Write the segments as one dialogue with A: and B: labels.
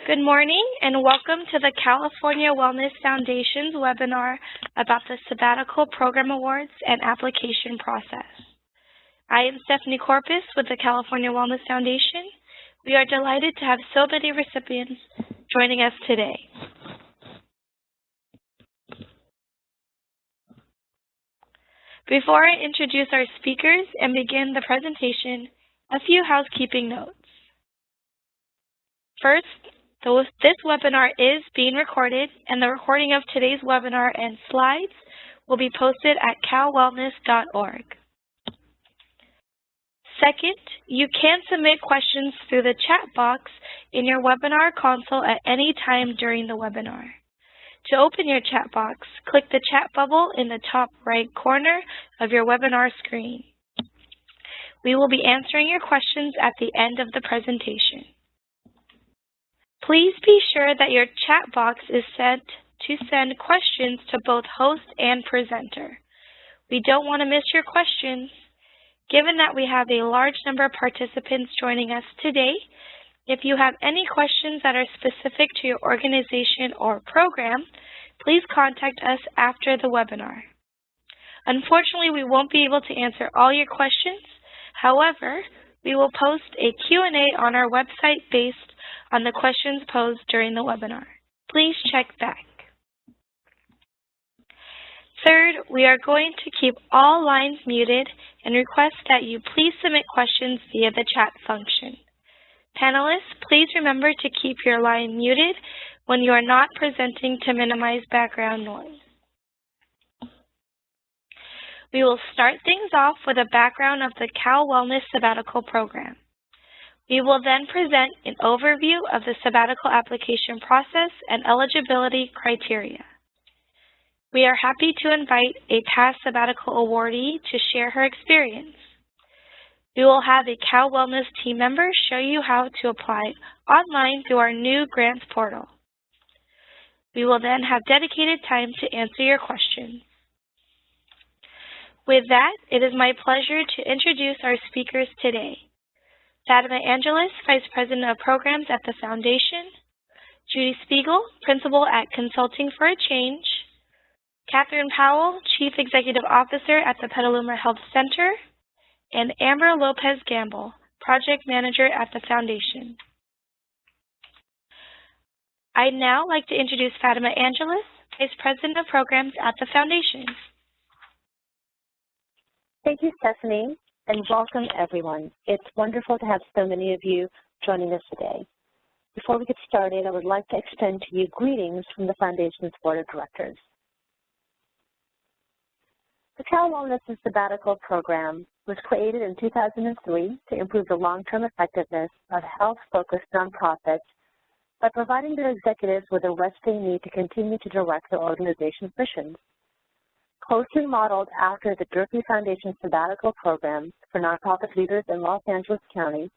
A: Good morning and welcome to the California Wellness Foundation's webinar about the Sabbatical Program Awards and application process. I am Stephanie Corpus with the California Wellness Foundation. We are delighted to have so many recipients joining us today. Before I introduce our speakers and begin the presentation, a few housekeeping notes. First, this webinar is being recorded, and the recording of today's webinar and slides will be posted at calwellness.org. Second, you can submit questions through the chat box in your webinar console at any time during the webinar. To open your chat box, click the chat bubble in the top right corner of your webinar screen. We will be answering your questions at the end of the presentation. Please be sure that your chat box is set to send questions to both host and presenter. We don't want to miss your questions. Given that we have a large number of participants joining us today, if you have any questions that are specific to your organization or program, please contact us after the webinar. Unfortunately, we won't be able to answer all your questions. However, we will post a Q&A on our website based on the questions posed during the webinar. Please check back. Third, we are going to keep all lines muted and request that you please submit questions via the chat function. Panelists, please remember to keep your line muted when you are not presenting to minimize background noise. We will start things off with a background of the Cal Wellness Sabbatical Program. We will then present an overview of the sabbatical application process and eligibility criteria. We are happy to invite a past sabbatical awardee to share her experience. We will have a Cal Wellness team member show you how to apply online through our new grants portal. We will then have dedicated time to answer your questions. With that, it is my pleasure to introduce our speakers today. Fatima, Vice President of Programs at the Foundation, Judy Spiegel, Principal at Consulting for a Change, Cathy Powell, Chief Executive Officer at the Petaluma Health Center, and Amber Lopez-Gamble, Project Manager at the Foundation. I'd now like to introduce Fatima Angeles, Vice President of Programs at the Foundation.
B: Thank you, Stephanie, and welcome everyone. It's wonderful to have so many of you joining us today. Before we get started, I would like to extend to you greetings from the Foundation's Board of Directors. The Cal Wellness Sabbatical Program was created in 2003 to improve the long-term effectiveness of health-focused nonprofits by providing their executives with the rest they need to continue to direct their organization's missions. Closely modeled after the Durfee Foundation Sabbatical Program for nonprofit leaders in Los Angeles County,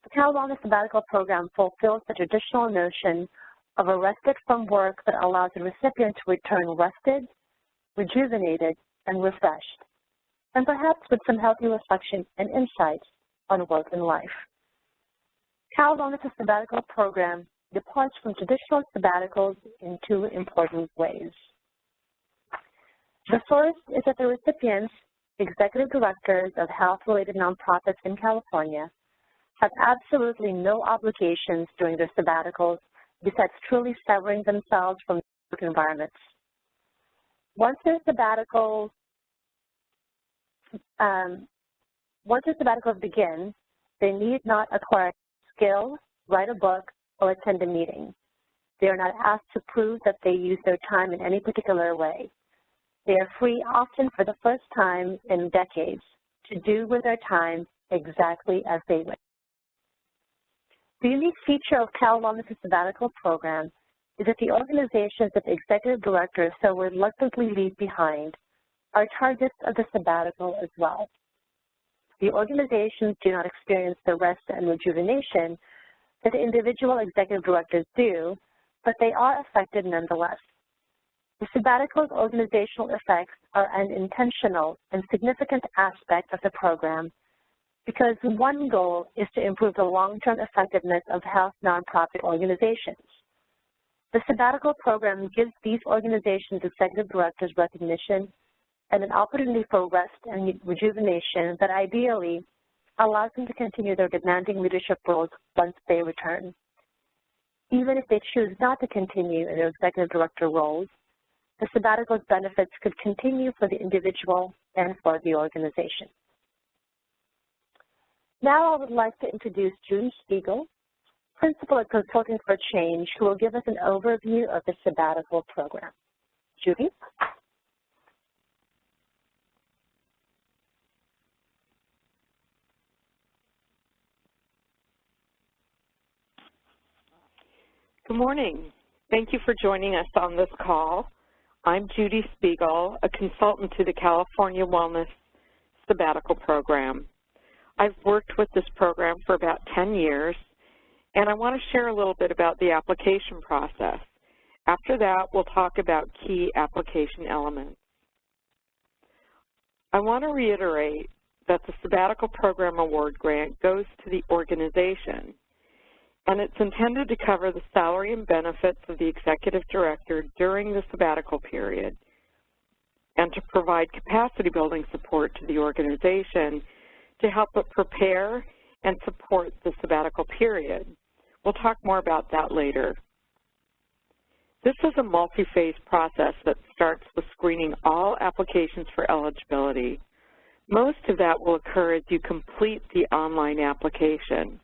B: the Cal Wellness Sabbatical Program fulfills the traditional notion of a respite from work that allows the recipient to return rested, rejuvenated, and refreshed, and perhaps with some healthy reflection and insights on work and life. Cal Wellness Sabbatical Program departs from traditional sabbaticals in two important ways. The first is that the recipients, executive directors of health-related nonprofits in California, have absolutely no obligations during their sabbaticals besides truly severing themselves from work environments. Once their sabbaticals begin, they need not acquire skill, write a book, or attend a meeting. They are not asked to prove that they use their time in any particular way. They are free, often for the first time in decades, to do with their time exactly as they wish. The unique feature of Cal Wellness' Sabbatical Program is that the organizations that the executive directors so reluctantly leave behind are targets of the sabbatical as well. The organizations do not experience the rest and rejuvenation that the individual executive directors do, but they are affected nonetheless. The sabbatical's organizational effects are an intentional and significant aspect of the program because one goal is to improve the long-term effectiveness of health nonprofit organizations. The sabbatical program gives these organizations' executive directors recognition and an opportunity for rest and rejuvenation that ideally allows them to continue their demanding leadership roles once they return. Even if they choose not to continue in their executive director roles, the sabbatical's benefits could continue for the individual and for the organization. Now I would like to introduce Judy Spiegel, Principal at Consulting for Change, who will give us an overview of the sabbatical program. Judy?
C: Good morning. Thank you for joining us on this call. I'm Judy Spiegel, a consultant to the California Wellness Sabbatical Program. I've worked with this program for about 10 years, and I want to share a little bit about the application process. After that, we'll talk about key application elements. I want to reiterate that the Sabbatical Program Award Grant goes to the organization, and it's intended to cover the salary and benefits of the executive director during the sabbatical period and to provide capacity building support to the organization to help it prepare and support the sabbatical period. We'll talk more about that later. This is a multi-phase process that starts with screening all applications for eligibility. Most of that will occur as you complete the online application.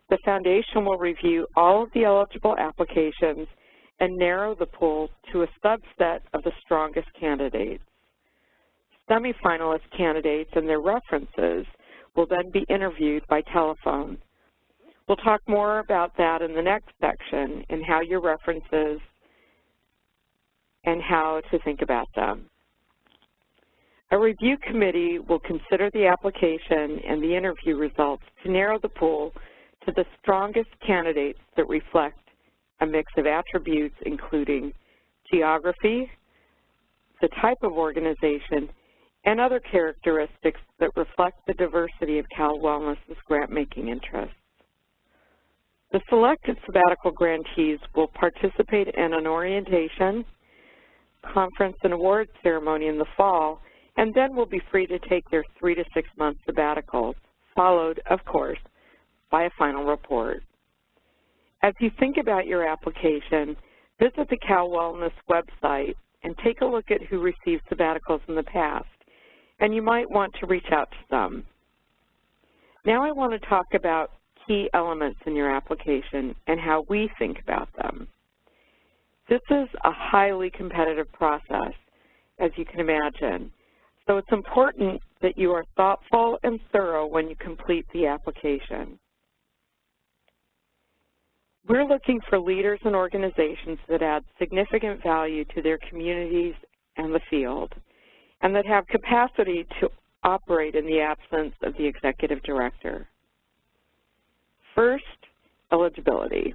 C: The Foundation will review all of the eligible applications and narrow the pool to a subset of the strongest candidates. Semi-finalist candidates and their references will then be interviewed by telephone. We'll talk more about that in the next section and how your references and how to think about them. A review committee will consider the application and the interview results to narrow the pool to the strongest candidates that reflect a mix of attributes including geography, the type of organization, and other characteristics that reflect the diversity of Cal Wellness's grant-making interests. The selected sabbatical grantees will participate in an orientation, conference, and award ceremony in the fall, and then will be free to take their 3 to 6 month sabbaticals, followed, of course, by a final report. As you think about your application, visit the Cal Wellness website and take a look at who received sabbaticals in the past, and you might want to reach out to some. Now I want to talk about key elements in your application and how we think about them. This is a highly competitive process, as you can imagine, so it's important that you are thoughtful and thorough when you complete the application. We're looking for leaders and organizations that add significant value to their communities and the field, and that have capacity to operate in the absence of the executive director. First, eligibility.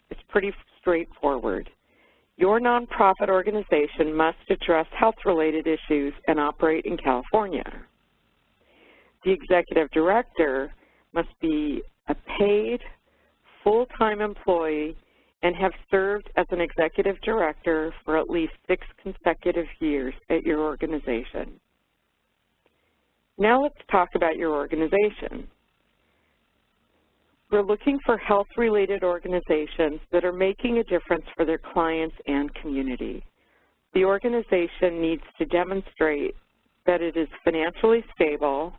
C: It's pretty straightforward. Your nonprofit organization must address health-related issues and operate in California. The executive director must be a paid, full-time employee and have served as an executive director for at least 6 consecutive years at your organization. Now let's talk about your organization. We're looking for health-related organizations that are making a difference for their clients and community. The organization needs to demonstrate that it is financially stable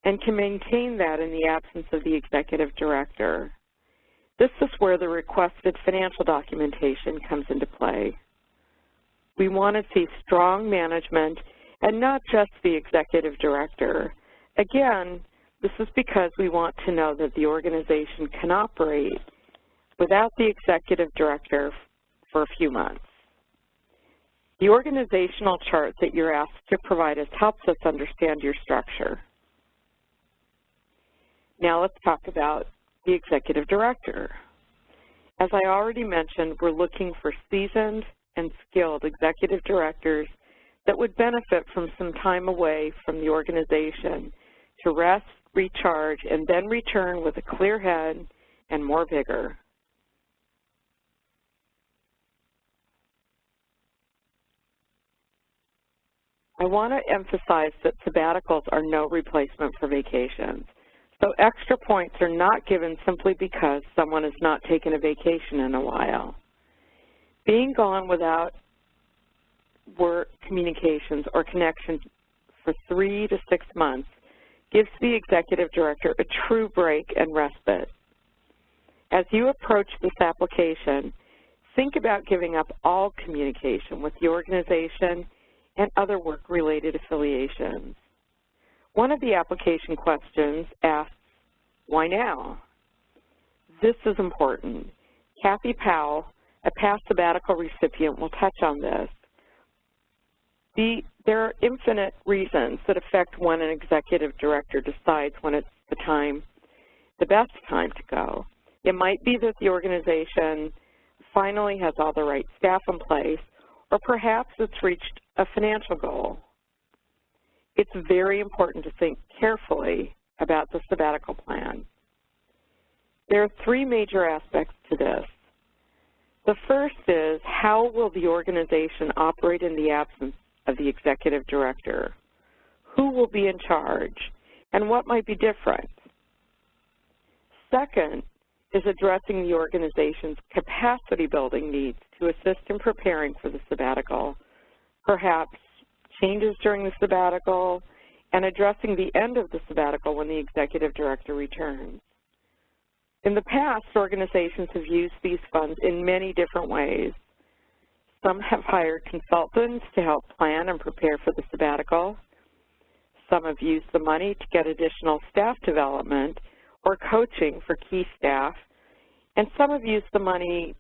C: and can maintain that in the absence of the executive director. This is where the requested financial documentation comes into play. We want to see strong management and not just the executive director. Again, this is because we want to know that the organization can operate without the executive director for a few months. The organizational chart that you're asked to provide us helps us understand your structure. Now let's talk about the executive director. As I already mentioned, we're looking for seasoned and skilled executive directors that would benefit from some time away from the organization to rest, recharge, and then return with a clear head and more vigor. I want to emphasize that sabbaticals are no replacement for vacations. So extra points are not given simply because someone has not taken a vacation in a while. Being gone without work communications or connections for 3 to 6 months gives the executive director a true break and respite. As you approach this application, think about giving up all communication with the organization and other work-related affiliations. One of the application questions asks, why now? This is important. Cathy Powell, a past sabbatical recipient, will touch on this. There are infinite reasons that affect when an executive director decides when it's the best time to go. It might be that the organization finally has all the right staff in place, or perhaps it's reached a financial goal. It's very important to think carefully about the sabbatical plan. There are 3 major aspects to this. The first is, how will the organization operate in the absence of the executive director? Who will be in charge, and what might be different? Second is addressing the organization's capacity building needs to assist in preparing for the sabbatical, perhaps changes during the sabbatical, and addressing the end of the sabbatical when the executive director returns. In the past, organizations have used these funds in many different ways. Some have hired consultants to help plan and prepare for the sabbatical. Some have used the money to get additional staff development or coaching for key staff, and some have used the money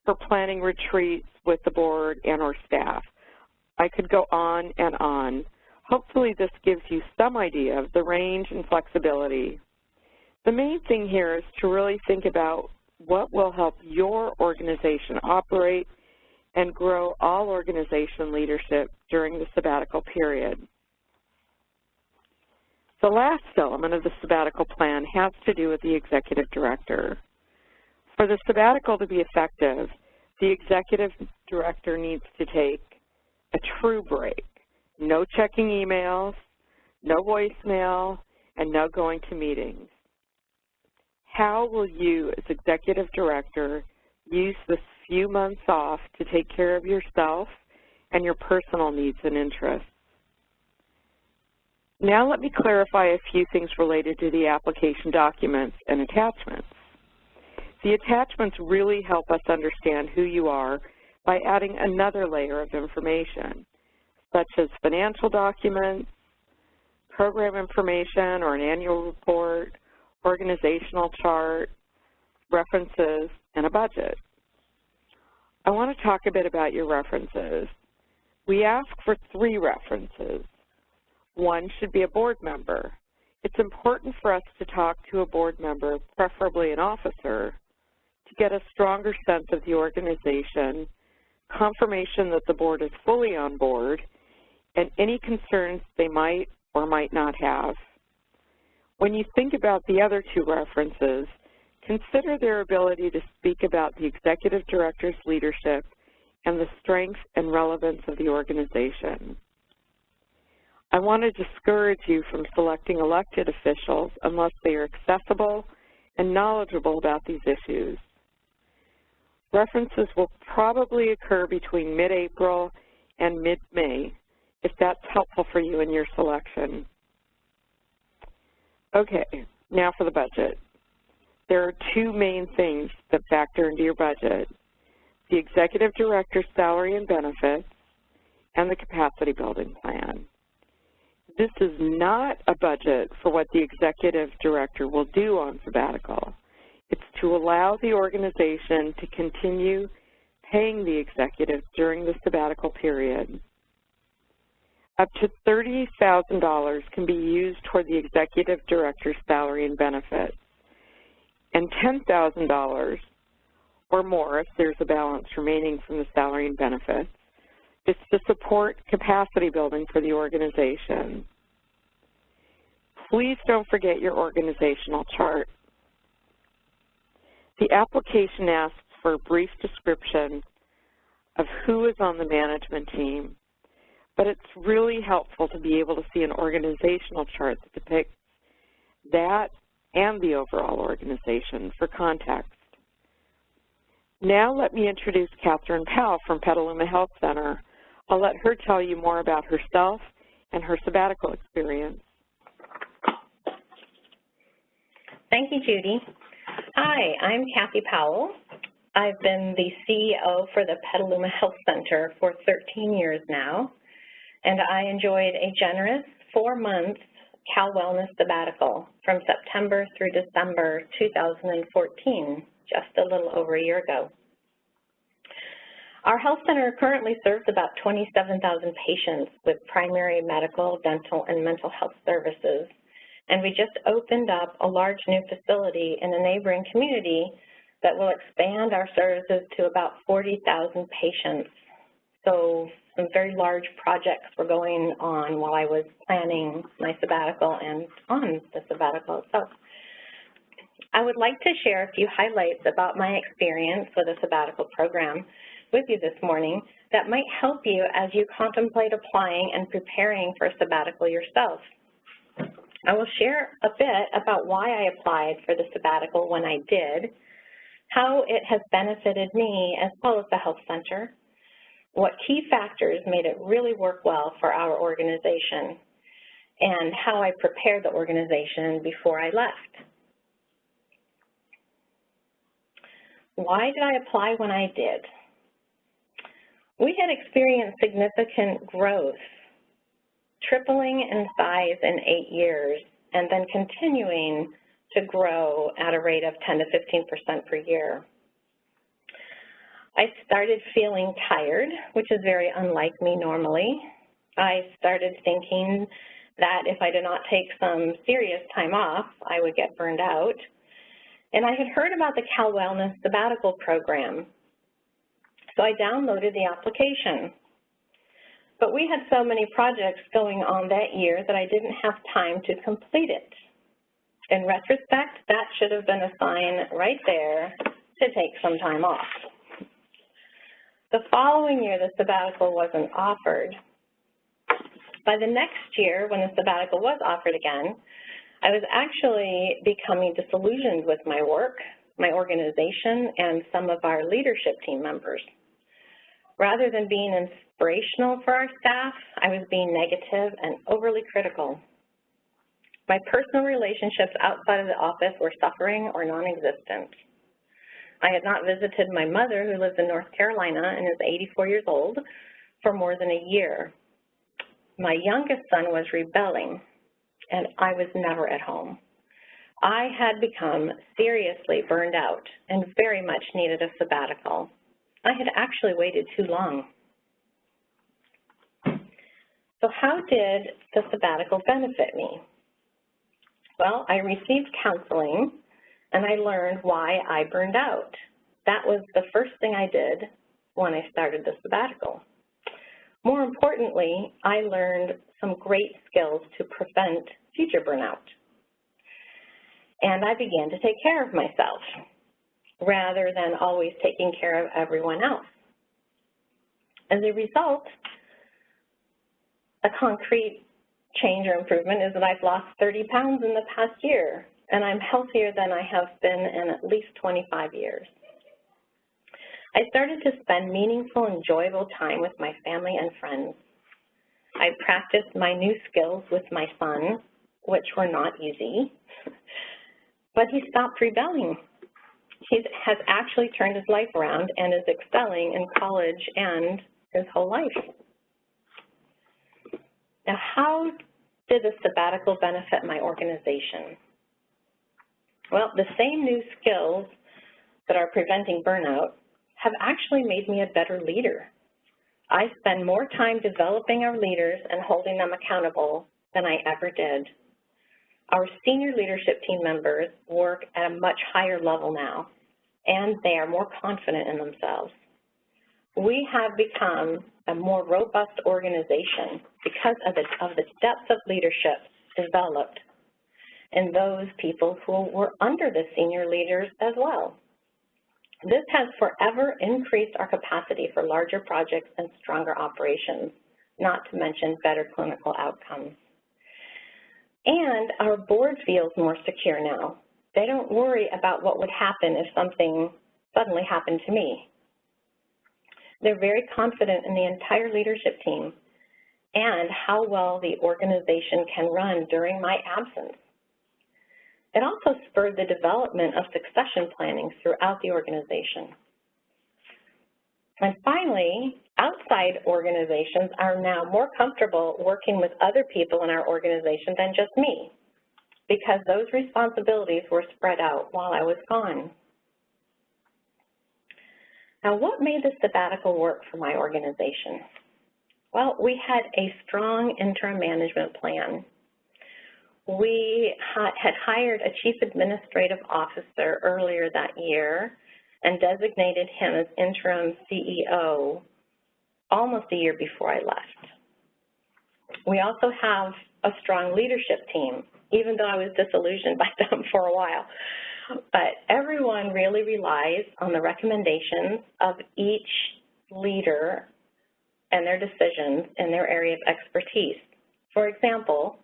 C: for planning retreats with the board and or staff. I could go on and on. Hopefully this gives you some idea of the range and flexibility. The main thing here is to really think about what will help your organization operate and grow all organization leadership during the sabbatical period. The last element of the sabbatical plan has to do with the executive director. For the sabbatical to be effective, the executive director needs to take a true break. No checking emails, no voicemail, and no going to meetings. How will you, as executive director, use this few months off to take care of yourself and your personal needs and interests? Now let me clarify a few things related to the application documents and attachments. The attachments really help us understand who you are by adding another layer of information, such as financial documents, program information or an annual report, organizational chart, references, and a budget. I want to talk a bit about your references. We ask for 3 references. One should be a board member. It's important for us to talk to a board member, preferably an officer, to get a stronger sense of the organization, confirmation that the board is fully on board, and any concerns they might or might not have. When you think about the other 2 references, consider their ability to speak about the executive director's leadership and the strength and relevance of the organization. I want to discourage you from selecting elected officials unless they are accessible and knowledgeable about these issues. References will probably occur between mid-April and mid-May, if that's helpful for you in your selection. Okay, now for the budget. There are 2 main things that factor into your budget: the executive director's salary and benefits and the capacity building plan. This is not a budget for what the executive director will do on sabbatical. It's to allow the organization to continue paying the executive during the sabbatical period. Up to $30,000 can be used toward the executive director's salary and benefits, and $10,000 or more, if there's a balance remaining from the salary and benefits, is to support capacity building for the organization. please don't forget your organizational chart. The application asks for a brief description of who is on the management team, but it's really helpful to be able to see an organizational chart that depicts that and the overall organization for context. Now let me introduce Cathy Powell from Petaluma Health Center. I'll let her tell you more about herself and her sabbatical experience.
D: Thank you, Judy. Hi, I'm Cathy Powell. I've been the CEO for the Petaluma Health Center for 13 years now, and I enjoyed a generous 4-month Cal Wellness sabbatical from September through December 2014, just a little over a year ago. Our health center currently serves about 27,000 patients with primary medical, dental, and mental health services. And we just opened up a large new facility in a neighboring community that will expand our services to about 40,000 patients. So some very large projects were going on while I was planning my sabbatical and on the sabbatical itself. I would like to share a few highlights about my experience with the sabbatical program with you this morning that might help you as you contemplate applying and preparing for a sabbatical yourself. I will share a bit about why I applied for the sabbatical when I did, how it has benefited me as well as the health center, what key factors made it really work well for our organization, and how I prepared the organization before I left. Why did I apply when I did? We had experienced significant growth, tripling in size in 8 years, and then continuing to grow at a rate of 10 to 15% per year. I started feeling tired, which is very unlike me normally. I started thinking that if I did not take some serious time off, I would get burned out. And I had heard about the Cal Wellness Sabbatical program, so I downloaded the application. But we had so many projects going on that year that I didn't have time to complete it. In retrospect, that should have been a sign right there to take some time off. The following year, the sabbatical wasn't offered. By the next year, when the sabbatical was offered again, I was actually becoming disillusioned with my work, my organization, and some of our leadership team members. Rather than being inspirational for our staff, I was being negative and overly critical. My personal relationships outside of the office were suffering or non-existent. I had not visited my mother, who lives in North Carolina and is 84 years old, for more than a year. My youngest son was rebelling, and I was never at home. I had become seriously burned out and very much needed a sabbatical. I had actually waited too long. So how did the sabbatical benefit me? Well, I received counseling, and I learned why I burned out. That was the first thing I did when I started the sabbatical. More importantly, I learned some great skills to prevent future burnout. And I began to take care of myself, rather than always taking care of everyone else. As a result, a concrete change or improvement is that I've lost 30 pounds in the past year, and I'm healthier than I have been in at least 25 years. I started to spend meaningful, enjoyable time with my family and friends. I practiced my new skills with my son, which were not easy, but he stopped rebelling. He has actually turned his life around and is excelling in college and his whole life. Now, how did the sabbatical benefit my organization? Well, the same new skills that are preventing burnout have actually made me a better leader. I spend more time developing our leaders and holding them accountable than I ever did. Our senior leadership team members work at a much higher level now, and they are more confident in themselves. We have become a more robust organization because of the depth of leadership developed and those people who were under the senior leaders as well. This has forever increased our capacity for larger projects and stronger operations, not to mention better clinical outcomes. And our board feels more secure now. They don't worry about what would happen if something suddenly happened to me. They're very confident in the entire leadership team and how well the organization can run during my absence. It also spurred the development of succession planning throughout the organization. And finally, outside organizations are now more comfortable working with other people in our organization than just me, because those responsibilities were spread out while I was gone. Now, what made the sabbatical work for my organization? Well, we had a strong interim management plan. We had hired a chief administrative officer earlier that year and designated him as interim CEO almost a year before I left. We also have a strong leadership team, even though I was disillusioned by them for a while. But everyone really relies on the recommendations of each leader and their decisions in their area of expertise. For example,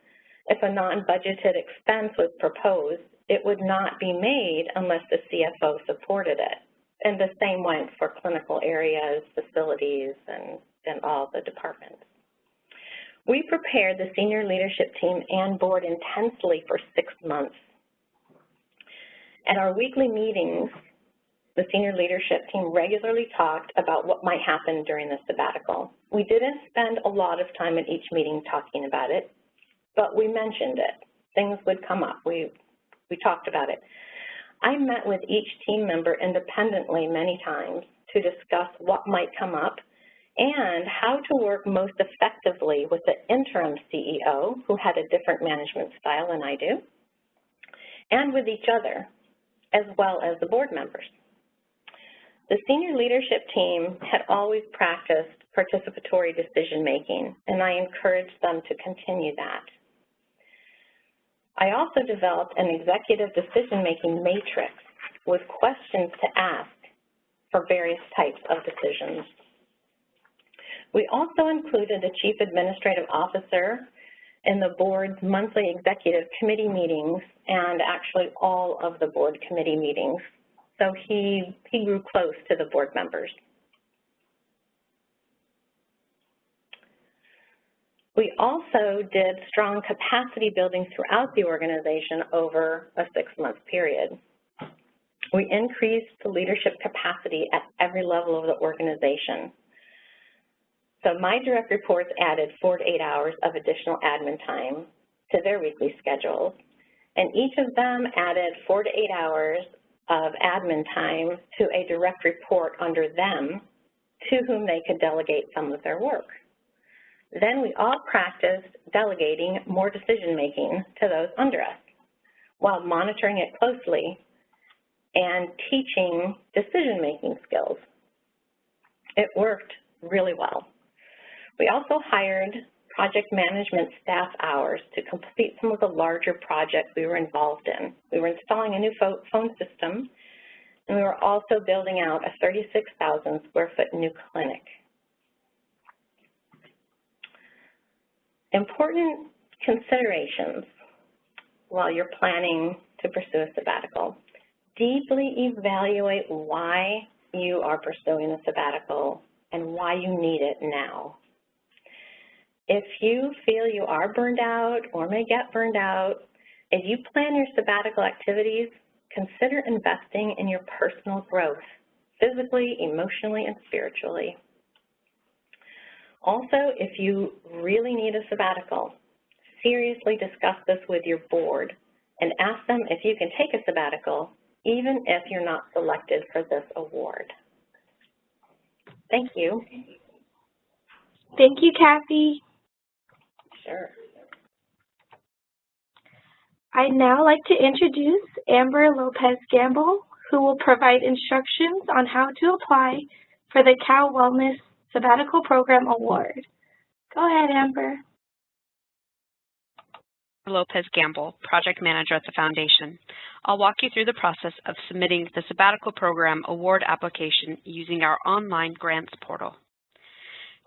D: if a non-budgeted expense was proposed, it would not be made unless the CFO supported it. And the same went for clinical areas, facilities, and all the departments. We prepared the senior leadership team and board intensely for 6 months. At our weekly meetings, the senior leadership team regularly talked about what might happen during the sabbatical. We didn't spend a lot of time at each meeting talking about it, but we mentioned it. Things would come up. We talked about it. I met with each team member independently many times to discuss what might come up and how to work most effectively with the interim CEO, who had a different management style than I do, and with each other, as well as the board members. The senior leadership team had always practiced participatory decision-making, and I encouraged them to continue that. I also developed an executive decision-making matrix with questions to ask for various types of decisions. We also included the Chief Administrative Officer in the board's monthly executive committee meetings and actually all of the board committee meetings. So he grew close to the board members. We also did strong capacity building throughout the organization over a 6-month period. We increased the leadership capacity at every level of the organization. So my direct reports added 4 to 8 hours of additional admin time to their weekly schedules, and each of them added 4 to 8 hours of admin time to a direct report under them to whom they could delegate some of their work. Then we all practiced delegating more decision-making to those under us while monitoring it closely and teaching decision-making skills. It worked really well. We also hired project management staff hours to complete some of the larger projects we were involved in. We were installing a new phone system, and we were also building out a 36,000 square foot new clinic. Important considerations while you're planning to pursue a sabbatical. Deeply evaluate why you are pursuing a sabbatical and why you need it now. If you feel you are burned out or may get burned out, as you plan your sabbatical activities, consider investing in your personal growth, physically, emotionally, and spiritually. Also, if you really need a sabbatical, seriously discuss this with your board and ask them if you can take a sabbatical, even if you're not selected for this award. Thank you.
A: Thank you, Cathy.
D: Sure.
A: I'd now like to introduce Amber Lopez-Gamble, who will provide instructions on how to apply for the Cal Wellness Sabbatical Program Award. Go ahead, Amber.
E: Lopez-Gamble, Project Manager at the Foundation. I'll walk you through the process of submitting the Sabbatical Program Award application using our online grants portal.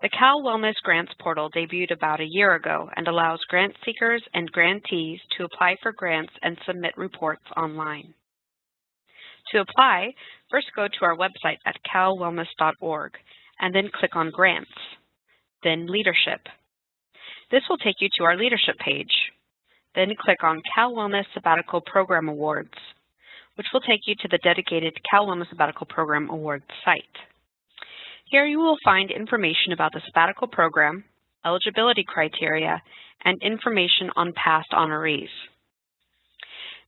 E: The Cal Wellness Grants portal debuted about a year ago and allows grant seekers and grantees to apply for grants and submit reports online. To apply, first go to our website at calwellness.org and then click on Grants, then Leadership. This will take you to our Leadership page. Then click on Cal Wellness Sabbatical Program Awards, which will take you to the dedicated Cal Wellness Sabbatical Program Awards site. Here you will find information about the sabbatical program, eligibility criteria, and information on past honorees.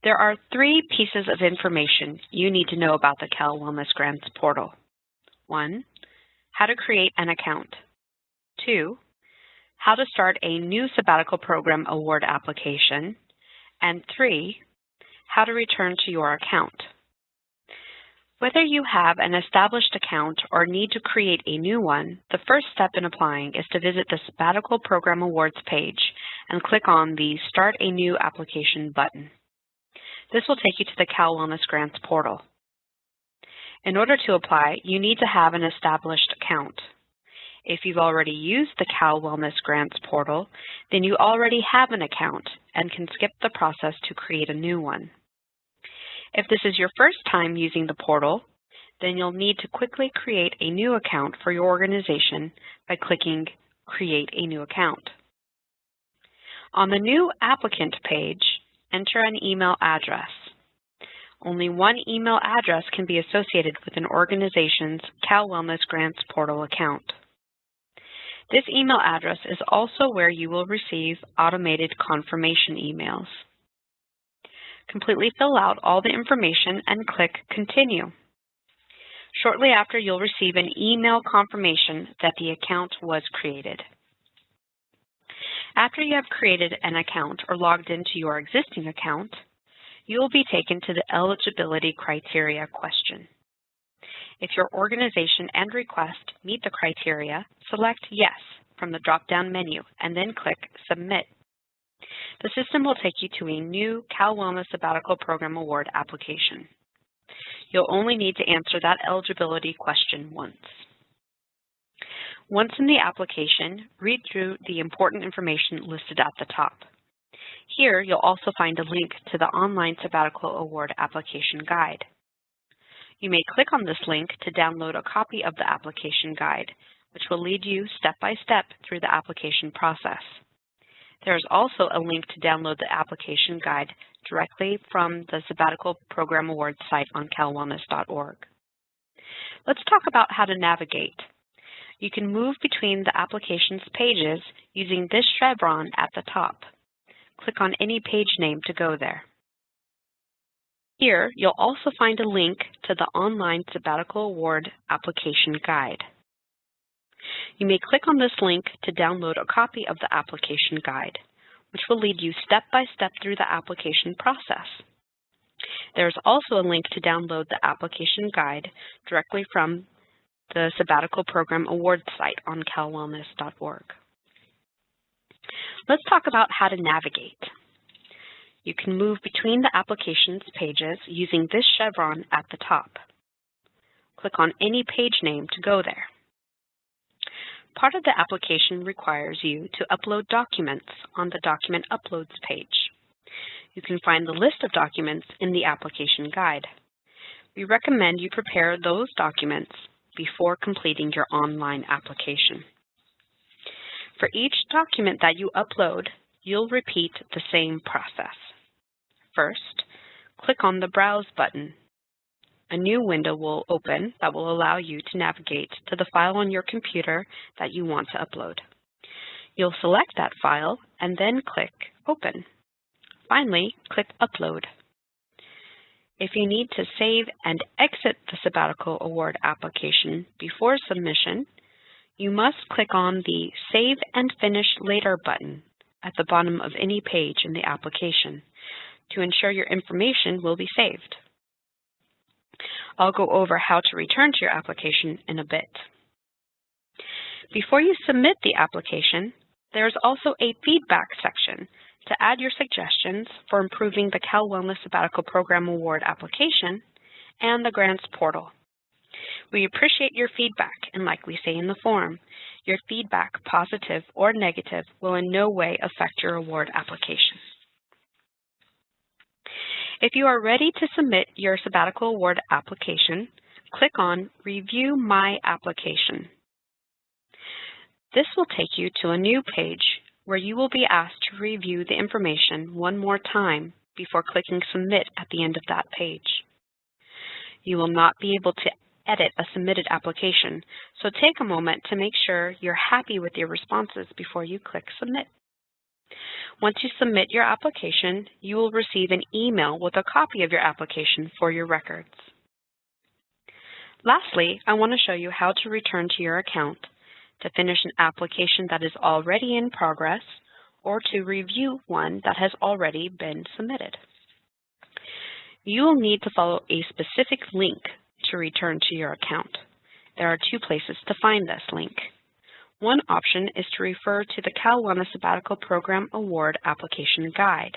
E: There are 3 pieces of information you need to know about the Cal Wellness Grants portal. 1, how to create an account. 2, how to start a new sabbatical program award application. And 3, how to return to your account. Whether you have an established account or need to create a new one, the first step in applying is to visit the Sabbatical Program Awards page and click on the Start a New Application button. This will take you to the Cal Wellness Grants portal. In order to apply, you need to have an established account. If you've already used the Cal Wellness Grants portal, then you already have an account and can skip the process to create a new one. If this is your first time using the portal, then you'll need to quickly create a new account for your organization by clicking Create a New Account. On the New Applicant page, enter an email address. Only one email address can be associated with an organization's Cal Wellness Grants portal account. This email address is also where you will receive automated confirmation emails. Completely fill out all the information and click Continue. Shortly after, you'll receive an email confirmation that the account was created. After you have created an account or logged into your existing account, you will be taken to the eligibility criteria question. If your organization and request meet the criteria, select Yes from the drop-down menu and then click Submit. The system will take you to a new Cal Wellness Sabbatical Program Award application. You'll only need to answer that eligibility question once. Once in the application, read through the important information listed at the top. Here, you'll also find a link to the online Sabbatical Award application guide. You may click on this link to download a copy of the application guide, which will lead you step by step through the application process. There is also a link to download the application guide directly from the Sabbatical Program Awards site on calwellness.org. Let's talk about how to navigate. You can move between the application's pages using this chevron at the top. Click on any page name to go there. Here, you'll also find a link to the online Sabbatical Award application guide. You may click on this link to download a copy of the application guide, which will lead you step by step through the application process. There's also a link to download the application guide directly from the Sabbatical Program Awards site on calwellness.org. Let's talk about how to navigate. You can move between the application's pages using this chevron at the top. Click on any page name to go there. Part of the application requires you to upload documents on the Document Uploads page. You can find the list of documents in the application guide. We recommend you prepare those documents before completing your online application. For each document that you upload, you'll repeat the same process. First, click on the Browse button. A new window will open that will allow you to navigate to the file on your computer that you want to upload. You'll select that file and then click Open. Finally, click Upload. If you need to save and exit the Sabbatical Award application before submission, you must click on the Save and Finish Later button at the bottom of any page in the application to ensure your information will be saved. I'll go over how to return to your application in a bit. Before you submit the application, there's also a feedback section to add your suggestions for improving the Cal Wellness Sabbatical Program Award application and the grants portal. We appreciate your feedback, and like we say in the form, your feedback, positive or negative, will in no way affect your award application. If you are ready to submit your Sabbatical Award application, click on Review My Application. This will take you to a new page where you will be asked to review the information one more time before clicking Submit at the end of that page. You will not be able to edit a submitted application, so take a moment to make sure you're happy with your responses before you click Submit. Once you submit your application, you will receive an email with a copy of your application for your records. Lastly, I want to show you how to return to your account to finish an application that is already in progress or to review one that has already been submitted. You will need to follow a specific link to return to your account. There are two places to find this link. One option is to refer to the Cal Wellness Sabbatical Program Award Application Guide.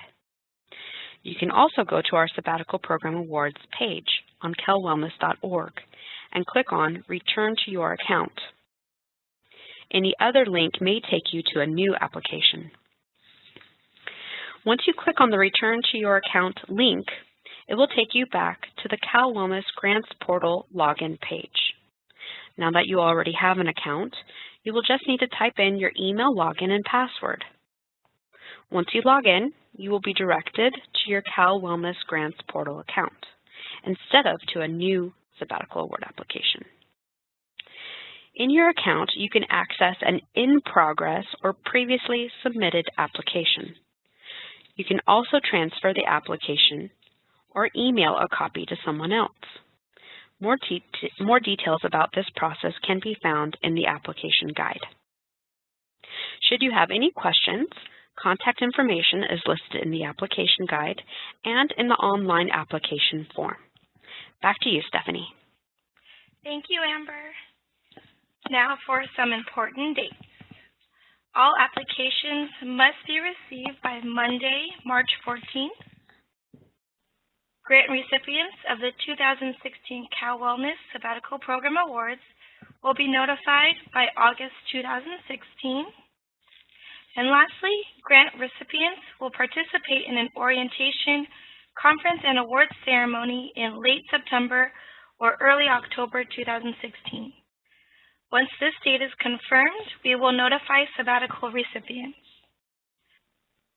E: You can also go to our Sabbatical Program Awards page on calwellness.org and click on Return to Your Account. Any other link may take you to a new application. Once you click on the Return to Your Account link, it will take you back to the Cal Wellness Grants Portal login page. Now that you already have an account, you will just need to type in your email login and password. Once you log in, you will be directed to your Cal Wellness Grants Portal account, instead of to a new Sabbatical Award application. In your account, you can access an in-progress or previously submitted application. You can also transfer the application or email a copy to someone else. More details about this process can be found in the application guide. Should you have any questions, contact information is listed in the application guide and in the online application form. Back to you, Stephanie.
A: Thank you, Amber. Now for some important dates. All applications must be received by Monday, March 14th. Grant recipients of the 2016 Cal Wellness Sabbatical Program Awards will be notified by August 2016. And lastly, grant recipients will participate in an orientation, conference, and awards ceremony in late September or early October 2016. Once this date is confirmed, we will notify sabbatical recipients.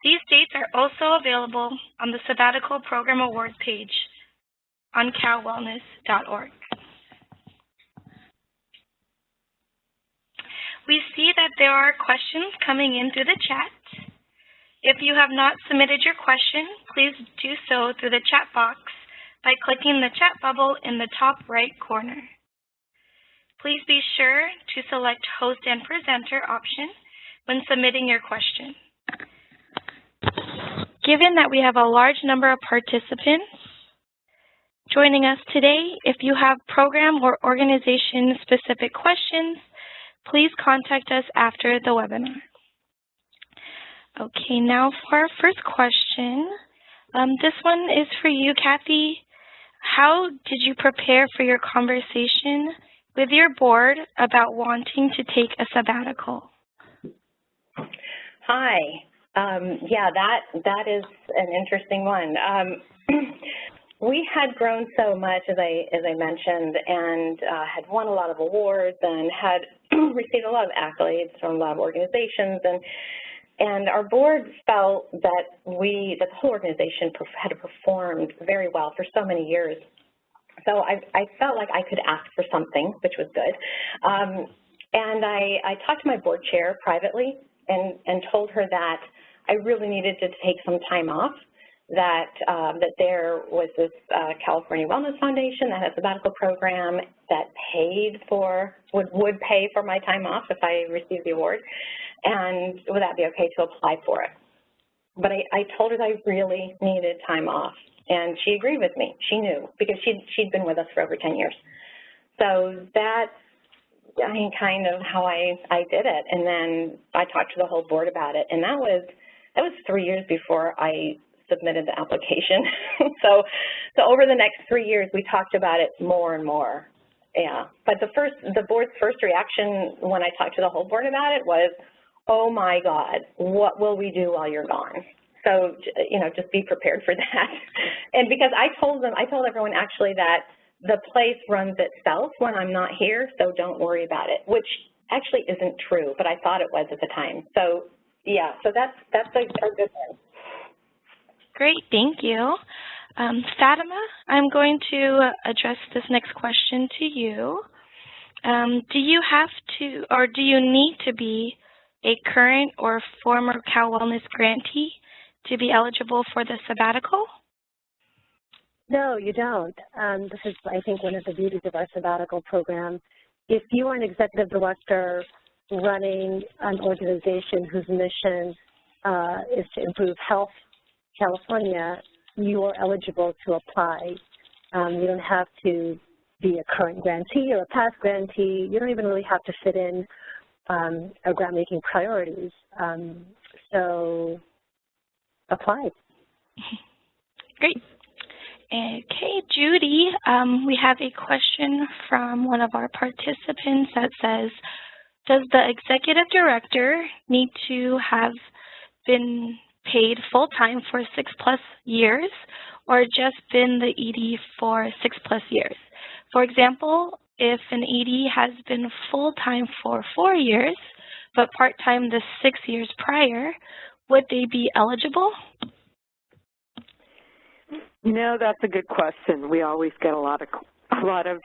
A: These dates are also available on the Sabbatical Program Award page on calwellness.org. We see that there are questions coming in through the chat. If you have not submitted your question, please do so through the chat box by clicking the chat bubble in the top right corner. Please be sure to select Host and Presenter option when submitting your question. Given that we have a large number of participants joining us today, if you have program or organization-specific questions, please contact us after the webinar. Okay, now for our first question. This one is for you, Cathy. How did you prepare for your conversation with your board about wanting to take a sabbatical?
D: Hi. Yeah, that is an interesting one. We had grown so much, as I mentioned, and had won a lot of awards and had received a lot of accolades from a lot of organizations, and our board felt that the whole organization had performed very well for so many years. So I felt like I could ask for something, which was good. And I talked to my board chair privately and told her that I really needed to take some time off, that there was this California Wellness Foundation that had a sabbatical program that would pay for my time off if I received the award, and would that be okay to apply for it? But I told her that I really needed time off, and she agreed with me. She knew, because she'd been with us for over 10 years. So that's kind of how I did it, and then I talked to the whole board about it, and that was that was 3 years before I submitted the application. so over the next 3 years, we talked about it more and more. Yeah, but the board's first reaction when I talked to the whole board about it was, oh my God, what will we do while you're gone? So, you know, just be prepared for that. And because I told everyone actually that the place runs itself when I'm not here, so don't worry about it, which actually isn't true, but I thought it was at the time. So, yeah, so that's a good one.
A: Great, thank you. Fatima, I'm going to address this next question to you. Do you have to, or do you need to be a current or former Cal Wellness grantee to be eligible for the sabbatical?
B: No, you don't. This is, I think, one of the beauties of our sabbatical program. If you are an executive director running an organization whose mission is to improve health California, you are eligible to apply. You don't have to be a current grantee or a past grantee. You don't even really have to fit in our grant-making priorities. So apply.
A: Great. Okay, Judy, we have a question from one of our participants that says, does the executive director need to have been paid full-time for 6+ years or just been the ED for 6+ years? For example, if an ED has been full-time for 4 years but part-time the 6 years prior, would they be eligible?
C: You know, that's a good question. We always get a lot of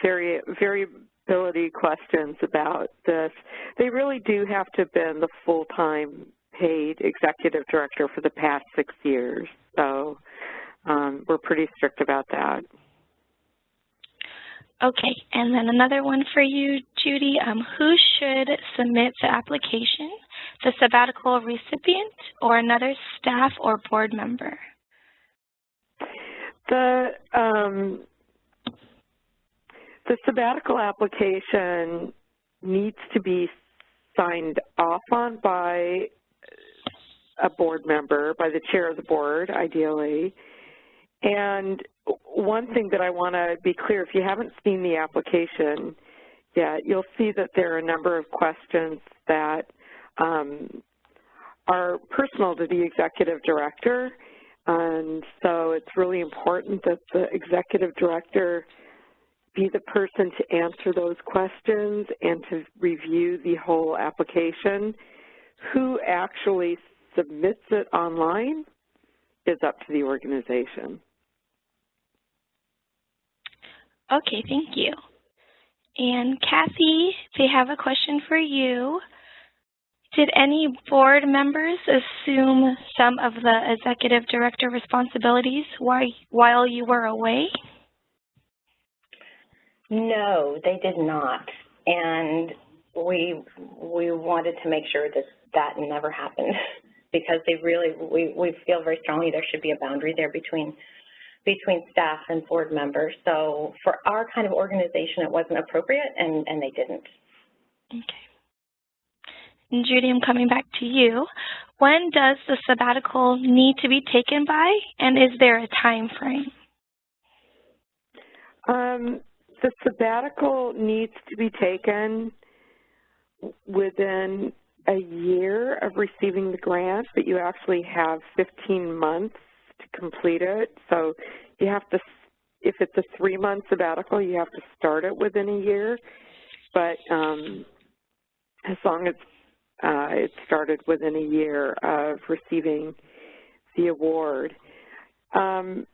C: variability questions about this. They really do have to have been the full-time paid executive director for the past 6 years. So we're pretty strict about that.
A: Okay, and then another one for you, Judy. Who should submit the application, the sabbatical recipient or another staff or board member?
C: The sabbatical application needs to be signed off on by a board member, by the chair of the board, ideally. And one thing that I want to be clear, if you haven't seen the application yet, you'll see that there are a number of questions that are personal to the executive director. And so it's really important that the executive director be the person to answer those questions and to review the whole application. Who actually submits it online is up to the organization.
A: Okay, thank you. And Cathy, they have a question for you. Did any board members assume some of the executive director responsibilities while you were away?
D: No, they did not. And we wanted to make sure that that never happened because we feel very strongly there should be a boundary there between staff and board members. So for our kind of organization, it wasn't appropriate, and they didn't.
A: Okay. And Judy, I'm coming back to you. When does the sabbatical need to be taken by, and is there a time frame?
C: The sabbatical needs to be taken within a year of receiving the grant, but you actually have 15 months to complete it. So you have to, if it's a 3-month sabbatical, you have to start it within a year. But as long as it started within a year of receiving the award. And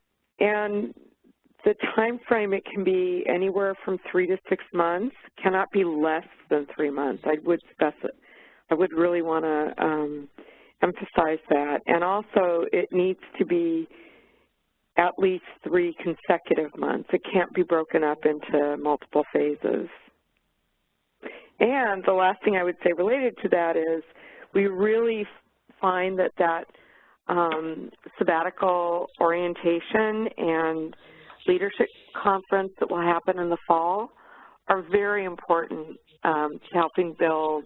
C: the time frame, it can be anywhere from 3 to 6 months, cannot be less than 3 months. I would really want to emphasize that. And also, it needs to be at least 3 consecutive months. It can't be broken up into multiple phases. And the last thing I would say related to that is we really find that sabbatical orientation and leadership conference that will happen in the fall are very important to helping build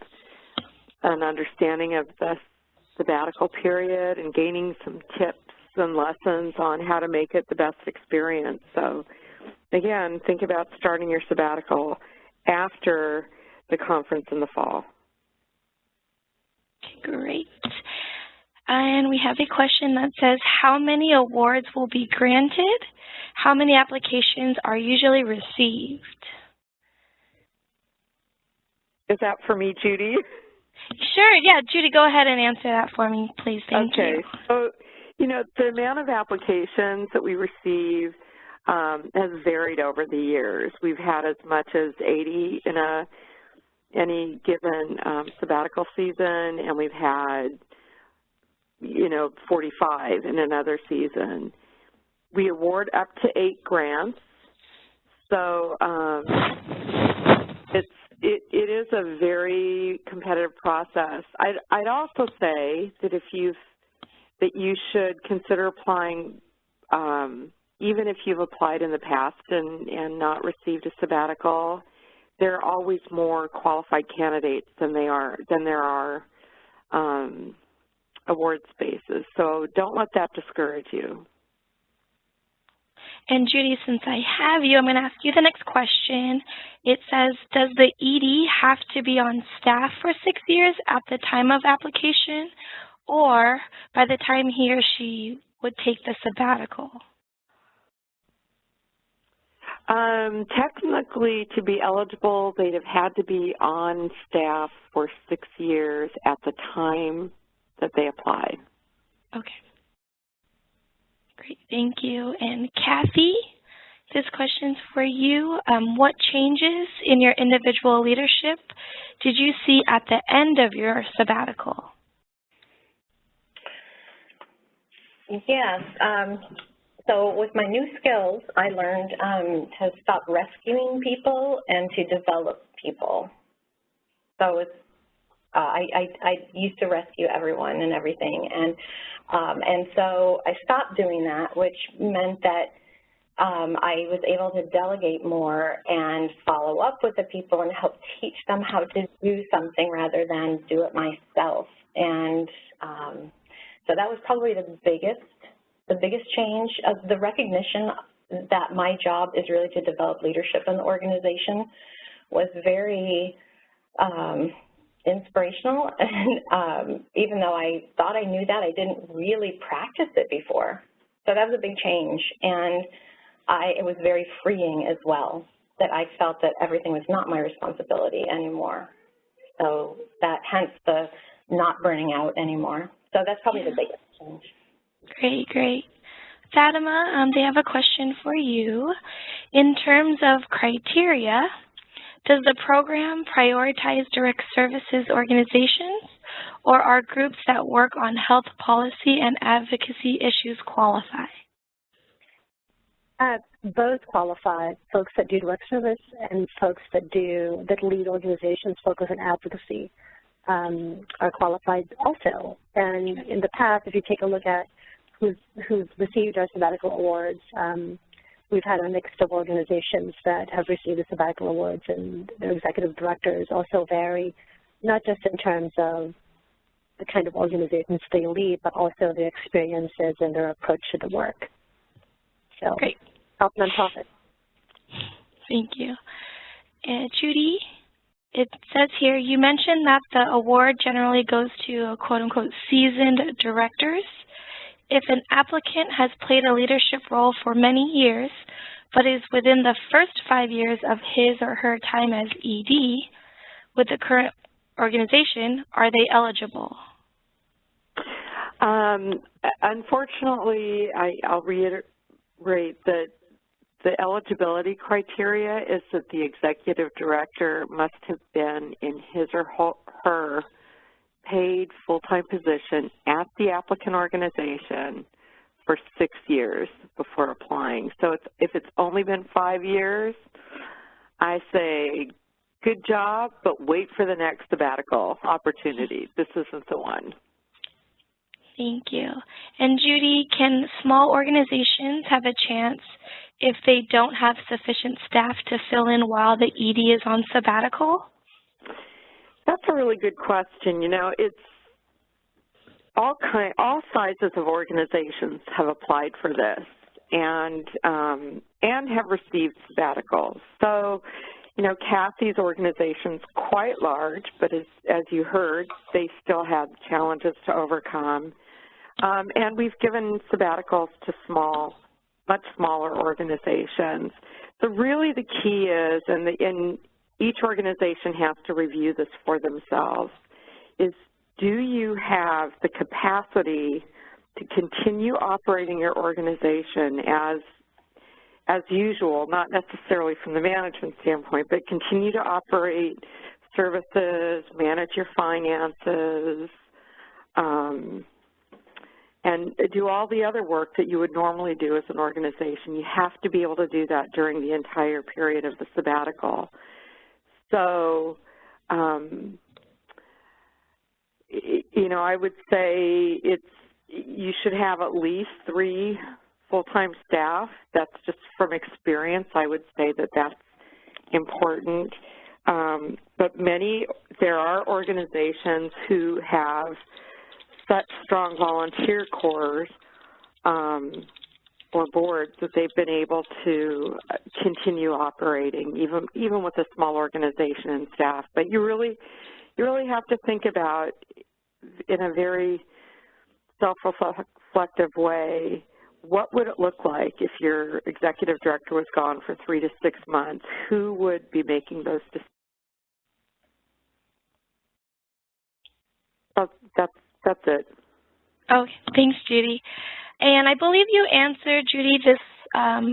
C: an understanding of the sabbatical period and gaining some tips and lessons on how to make it the best experience. So again, think about starting your sabbatical after the conference in the fall.
A: Great. And we have a question that says, how many awards will be granted? How many applications are usually received?
C: Is that for me, Judy?
A: Sure, yeah. Judy, go ahead and answer that for me, please. Thank you.
C: Okay. So, you know, the amount of applications that we receive has varied over the years. We've had as much as 80 in any given sabbatical season, and we've had, you know, 45 in another season. We award up to 8 grants, so it is a very competitive process. I'd also say that that you should consider applying, even if you've applied in the past and not received a sabbatical. There are always more qualified candidates than there are award spaces. So don't let that discourage you.
A: And Judy, since I have you, I'm going to ask you the next question. It says, does the ED have to be on staff for 6 years at the time of application, or by the time he or she would take the sabbatical?
C: Technically, to be eligible, they'd have had to be on staff for 6 years at the time that they applied.
A: Okay. Great, thank you. And Cathy, this question's for you. What changes in your individual leadership did you see at the end of your sabbatical?
D: Yes. So with my new skills, I learned to stop rescuing people and to develop people. So it's, I used to rescue everyone and everything, and so I stopped doing that, which meant that I was able to delegate more and follow up with the people and help teach them how to do something rather than do it myself. And so that was probably the biggest change, of the recognition that my job is really to develop leadership in the organization was very inspirational. And even though I thought I knew that, I didn't really practice it before. So that was a big change. And it was very freeing as well, that I felt that everything was not my responsibility anymore. So that, hence the not burning out anymore. So that's probably the biggest change.
A: Great, great. Fatima, they have a question for you. In terms of criteria, does the program prioritize direct services organizations, or are groups that work on health policy and advocacy issues qualify?
B: Both qualify. Folks that do direct service and folks that lead organizations focus on advocacy are qualified also. And in the past, if you take a look at who's received our sabbatical awards, we've had a mix of organizations that have received the sabbatical awards, and their executive directors also vary, not just in terms of the kind of organizations they lead, but also their experiences and their approach to the work. So,
A: great.
B: Health nonprofit.
A: Thank you. Judy, it says here, you mentioned that the award generally goes to quote-unquote seasoned directors. If an applicant has played a leadership role for many years, but is within the first 5 years of his or her time as ED with the current organization, are they eligible?
C: Unfortunately, I'll reiterate that the eligibility criteria is that the executive director must have been in his or her paid full-time position at the applicant organization for 6 years before applying. So if it's only been 5 years, I say good job, but wait for the next sabbatical opportunity. This isn't the one.
A: Thank you. And Judy, can small organizations have a chance if they don't have sufficient staff to fill in while the ED is on sabbatical?
C: That's a really good question. You know, all sizes of organizations have applied for this and have received sabbaticals. So, you know, Cathy's organization's quite large, but as you heard, they still have challenges to overcome. And we've given sabbaticals to much smaller organizations. So really the key is, and each organization has to review this for themselves, is do you have the capacity to continue operating your organization as usual, not necessarily from the management standpoint, but continue to operate services, manage your finances, and do all the other work that you would normally do as an organization. You have to be able to do that during the entire period of the sabbatical. So, you know, I would say you should have at least 3 full-time staff. That's just from experience. I would say that that's important. But there are organizations who have such strong volunteer corps or boards that they've been able to continue operating, even with a small organization and staff. But you really have to think about, in a very self-reflective way, what would it look like if your executive director was gone for 3 to 6 months? Who would be making those decisions? Oh, that's it.
A: Okay, thanks, Judy. And I believe you answered, Judy, this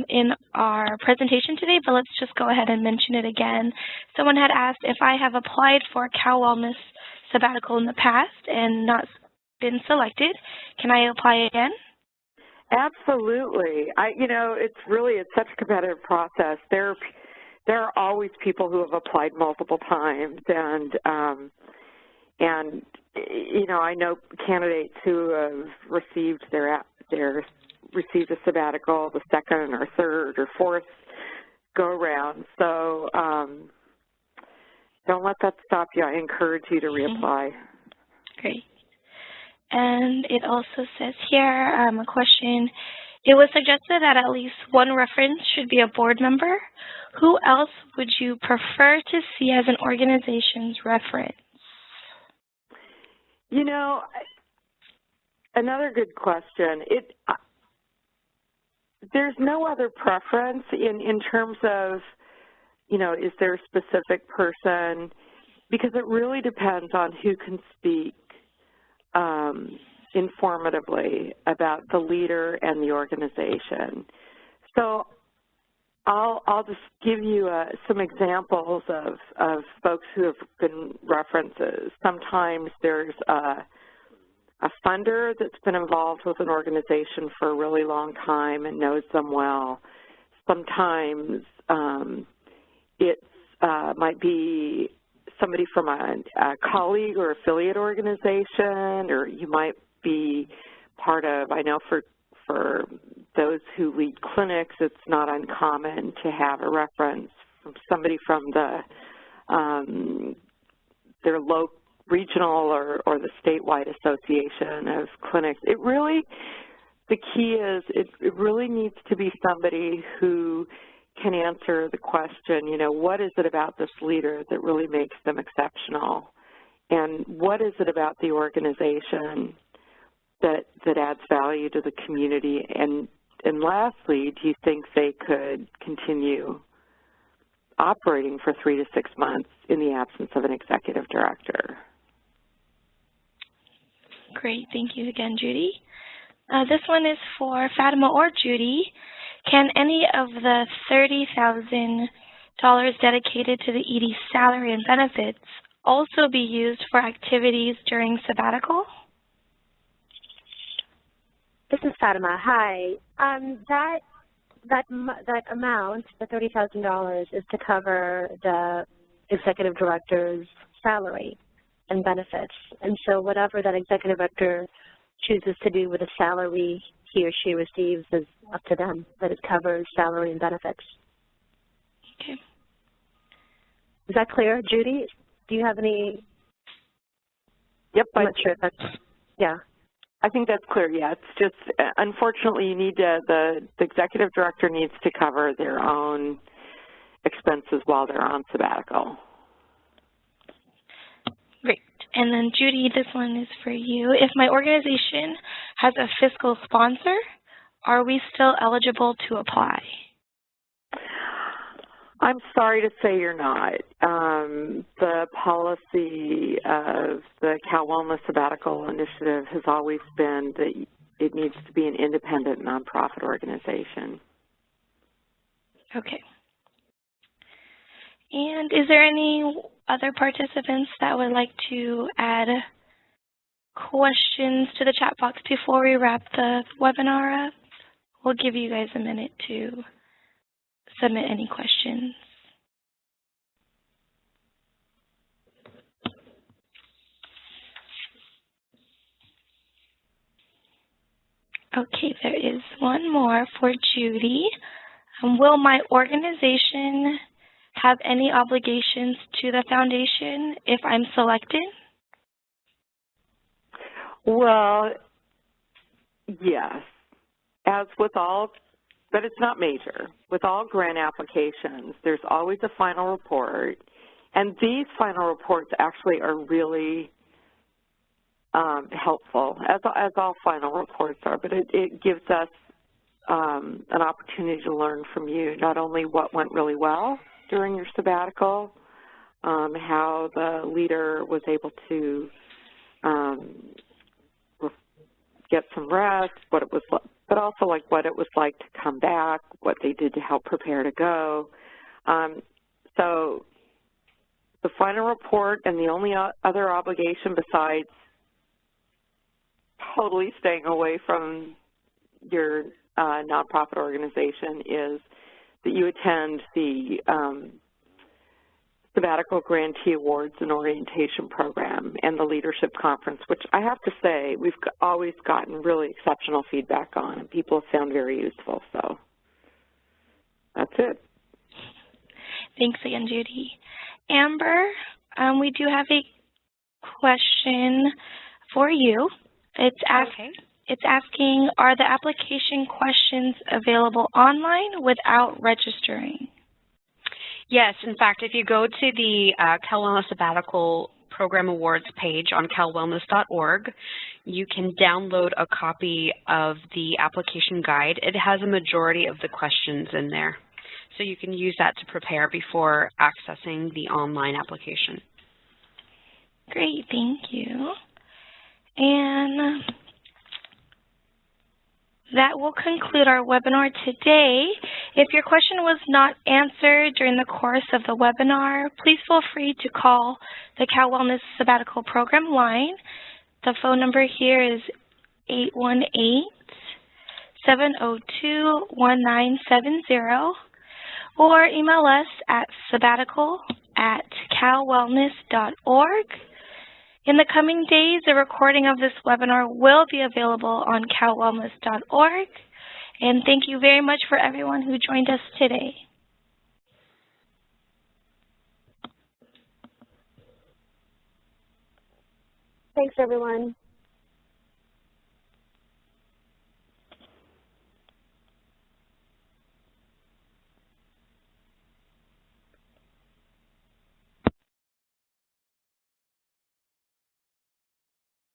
A: in our presentation today, but let's just go ahead and mention it again. Someone had asked if I have applied for Cal Wellness Sabbatical in the past and not been selected. Can I apply again?
C: Absolutely. You know, it's such a competitive process. There are always people who have applied multiple times, and you know, I know candidates who have received received a sabbatical the 2nd or 3rd or 4th go around. So don't let that stop you. I encourage you to reapply.
A: Great. And it also says here, a question, it was suggested that at least one reference should be a board member. Who else would you prefer to see as an organization's reference?
C: You know, another good question. There's no other preference in terms of, you know, is there a specific person? Because it really depends on who can speak informatively about the leader and the organization. So I'll just give you some examples of folks who have been references. Sometimes there's a funder that's been involved with an organization for a really long time and knows them well. Sometimes it might be somebody from a colleague or affiliate organization, or you might be part of, I know for those who lead clinics, it's not uncommon to have a reference from somebody from their local, regional, or the statewide association of clinics. The key is it really needs to be somebody who can answer the question, you know, what is it about this leader that really makes them exceptional? And what is it about the organization that adds value to the community? And lastly, do you think they could continue operating for 3 to 6 months in the absence of an executive director?
A: Great, thank you again, Judy. This one is for Fatima or Judy. Can any of the $30,000 dedicated to the ED salary and benefits also be used for activities during sabbatical?
B: This is Fatima. Hi. That amount, the $30,000, is to cover the executive director's salary and benefits. And so whatever that executive director chooses to do with the salary he or she receives is up to them, but it covers salary and benefits.
A: Okay.
B: Is that clear, Judy? Do you have any?
C: Yep.
B: I'm not sure if that's, yeah.
C: I think that's clear, yeah. It's just, unfortunately, you need to, the executive director needs to cover their own expenses while they're on sabbatical.
A: Great. And then, Judy, this one is for you. If my organization has a fiscal sponsor, are we still eligible to apply?
C: I'm sorry to say you're not. The policy of the Cal Wellness Sabbatical Initiative has always been that it needs to be an independent nonprofit organization.
A: Okay. And is there any other participants that would like to add questions to the chat box before we wrap the webinar up? We'll give you guys a minute to submit any questions. Okay, there is one more for Judy. Will my organization have any obligations to the foundation if I'm selected?
C: Well, yes. As with all, but it's not major. With all grant applications, there's always a final report, and these final reports actually are really helpful, as all final reports are, but it gives us an opportunity to learn from you, not only what went really well during your sabbatical, how the leader was able to get some rest, what it was like, but also like what it was like to come back, what they did to help prepare to go. So the final report and the only other obligation besides totally staying away from your nonprofit organization is that you attend the Sabbatical Grantee Awards and Orientation Program and the Leadership Conference, which I have to say we've always gotten really exceptional feedback on, and people have found very useful. So that's it.
A: Thanks again, Judy. Amber, we do have a question for you. It's asking, are the application questions available online without registering?
E: Yes, in fact, if you go to the Cal Wellness Sabbatical Program Awards page on calwellness.org, you can download a copy of the application guide. It has a majority of the questions in there, so you can use that to prepare before accessing the online application.
A: Great, thank you. And that will conclude our webinar today. If your question was not answered during the course of the webinar, please feel free to call the Cal Wellness Sabbatical Program line. The phone number here is 818-702-1970, or email us at sabbatical@calwellness.org. In the coming days, a recording of this webinar will be available on calwellness.org. And thank you very much for everyone who joined us today.
B: Thanks, everyone.